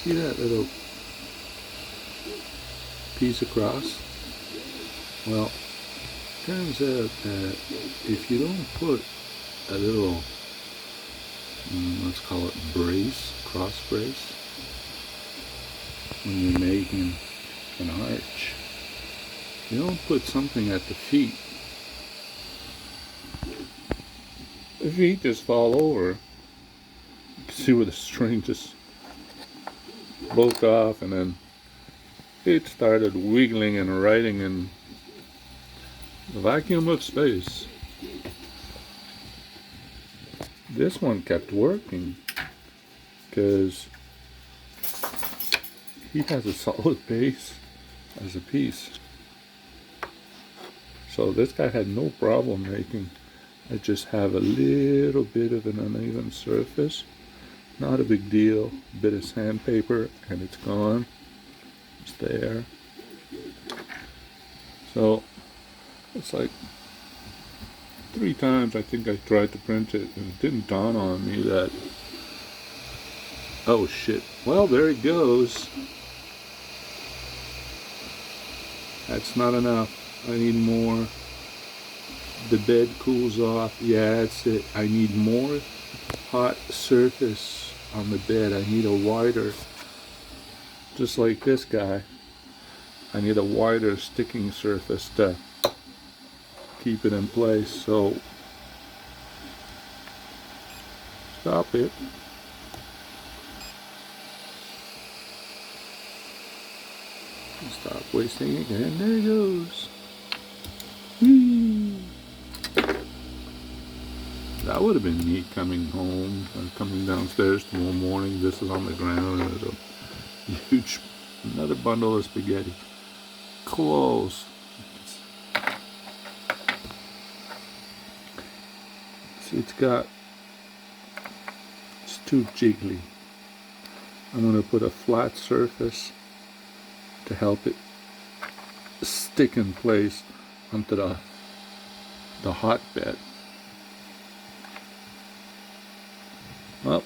See that little piece across? Well, turns out that if you don't put a little, let's call it brace, cross brace, when you're making an arch, you don't put something at the feet just fall over. You can see where the string just broke off, and then it started wiggling and riding in the vacuum of space. This one kept working because he has a solid base as a piece. So this guy had no problem making. I just have a little bit of an uneven surface. Not a big deal. A bit of sandpaper and it's gone. It's there. So it's like 3 times I think I tried to print it, and it didn't dawn on me that, oh shit, well, there it goes. That's not enough. I need more. The bed cools off. Yeah, that's it. I need more hot surface on the bed. I need a wider, just like this guy, I need a wider sticking surface to keep it in place. So stop it. Stop wasting it, and there it goes. Whee! That would have been neat coming home, coming downstairs tomorrow morning. This is on the ground, and there's a huge, another bundle of spaghetti. Close. See, it's too jiggly. I'm going to put a flat surface to help it stick in place onto the hot bed. Well,